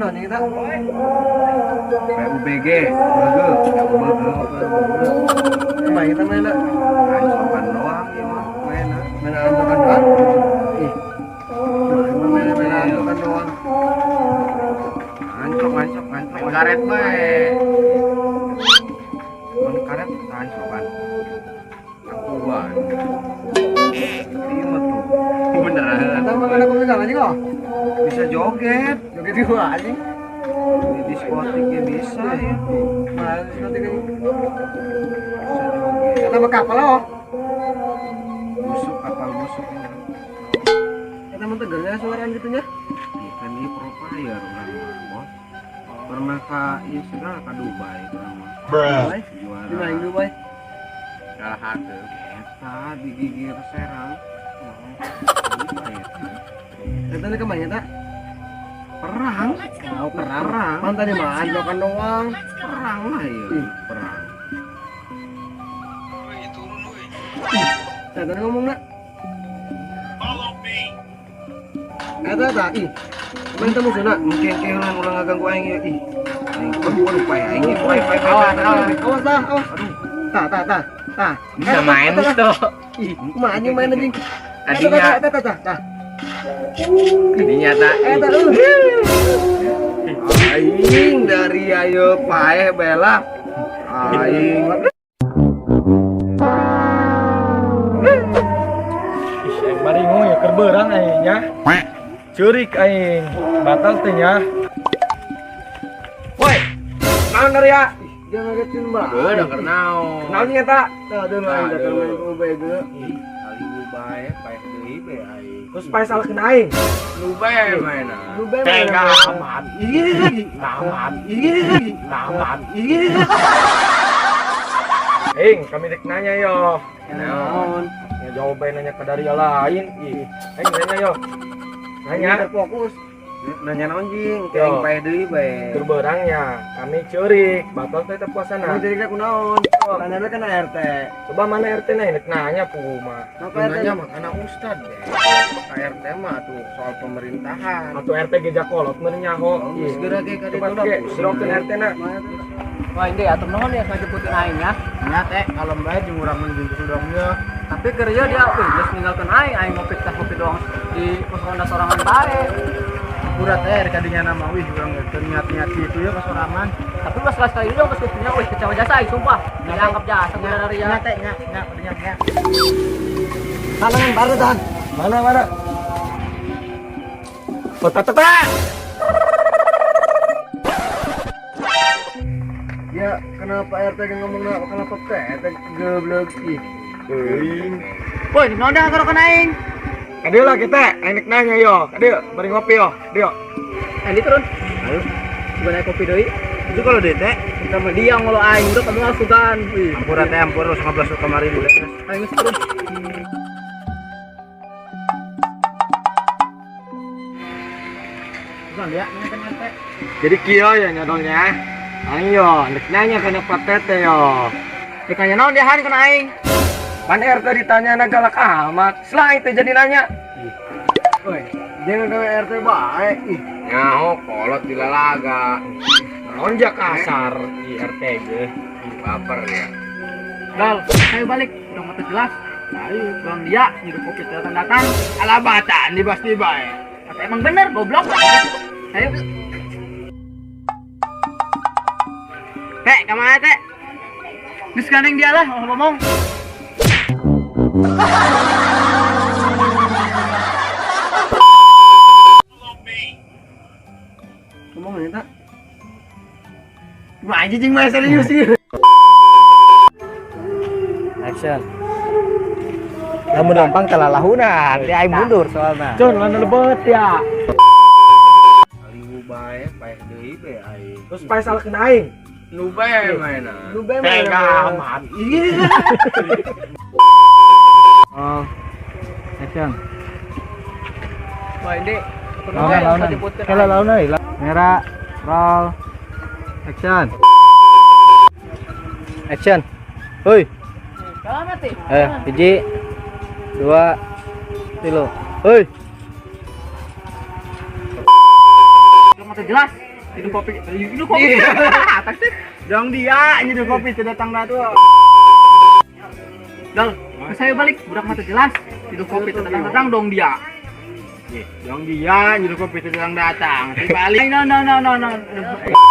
non kita. PUBG, Main kita main lah. sopan doang ya mah main lah. Main antokan doang. Ih. Main antokan doang. Ancok. Karet bae. Karet ancokan. Akuan. Iya tuh. Beneran. Kita makan aku pegang aja kok. Bisa joget. Joget juga aja. Di diskotiknya bisa ya. Mas nanti kan. Bisa joget. Kita mau kapal loh. Kapal busuk ini. Kita mau tegarnya suaraan gitunya. Kan ini pro player orang mah, bos. Pernah iya sudah ke Dubai orang mah. Dubai. Juara. Di main Dubai. Kalah hati. Eta digigir serang. Kita nih kemana tak? Perang. Oh, perang. Mantan di mana? Antokan doang. Perang lah ya. Perang. Saya tadi ngomong nak. Tak. Ih. Main temu sana. Mungkin kehilangan ulang ganggu aing ya. Ih. Aing perempuan lupa ya. Aing awas. Awas dah, awas. Tak. Bisa main tuh. Ih, kumaha main anjing. Tadinya Tadinya tak. Aing dari ayo paeh bela. Aing Aing bari ngoy keur beurang aing nya. Ceurik aing batal teh nya. woi. Naon dari ya? Dia ngagetin mbak. Udah kernaon. Naon nya tak? Tah deung aing datang main ku bege. Kali bae paeh deui be aing. Terus pae salah kena aing. Lu bae mainan. Lu be Teh main. aman. Ini lagi. Aman. Ini lagi. Aman. Ini lagi. Aing kami dek nanya yo. Naon? Ya jawab bae nanya ke dari lain. Ih, aing nanya yo. Nanya Fokus. Nanya naon jing? Yo. Kayak paeh deui bae. keur beurangnya kami ceurik batal teh puasana. Mau jadi kayak kunaon? Tanya kan RT. Coba mana RT na dek nanya puma. Apa RT? Nanya mah anak ustad deh. KRT mah tuh soal pemerintahan. Atau RT geja kolot meureun nyaho. Ih, Segera ke kade coba ge surokeun RT na. Wah ini atur nuhun ya ngajemputin aing ya. Nya teh kalau bae jeung urang menjemput udangnya. Tapi kerja dia geus ninggalkeun aing ngopi teh kopi doang di pos ronda sorangan bae. Udah teh kadinya nama wih urang niat-niat kitu ya kasorangan. Tapi pas kelas kali dong geus kitu nya wih kecewa jasa aing sumpah. Dianggap jasa bener dari ya. Nya teh nya kadinya nya. Tangan baru tahan. Mana? Tata. Ya, kenapa RT ngomong nak kenapa RT goblok ih. Woi, naon dah karo kana aing? Kadeu lah kita, enak nanya yo. Kadeu, bari ngopi yo. Dio. Andi turun. Ayo. Coba naik kopi deui. Itu kalau dete Kita mah dia ngolo aing tuh kamu asukan. Wih, ampura teh ampur 15 kemarin udah. aing geus turun. Bukan dia, nanya teh. Jadi kieu ya nyodolnya. Ayo, enak nanya kana patete yo. Dikanya naon dia han kana aing? Pan RT ditanya na galak amat. Selain itu jadi nanya. Woi, jangan ke RT baik ih. Nyaho kolot di lalaga. Naon ja kasar di RT ge. Baper ya. Dal, ayo balik. Udah mata jelas. Ayo, bang dia hidup kopi datang. Alabatan di pasti bae. Kata emang bener goblok. Ayo. Teh, kemana teh? Geus gandeng dia lah, ngomong. Ngomong ini tak? Wah, anjing mah serius sih. Action. Namun gampang telalahunan, dia aing mundur soalnya. Con, mana lebet ya. Kali bae paeh deui be aing. Terus pae salah kena aing. Nu bae mainan. Lu be Teh main. aman. Oh. Action. Wah, ini Kalau lawan euy. Merah, roll, action. Action. Hoi. Hiji, dua, tilu. Hoi. Mata jelas. Hidup kopi. Hidup kopi. Taksip. Dong dia nyeduh kopi teu datang dah tuh. Dal, saya balik budak mata jelas. Hidup kopi teu datang dong dia. Dong dia nyeduh kopi teu datang. Balik. No.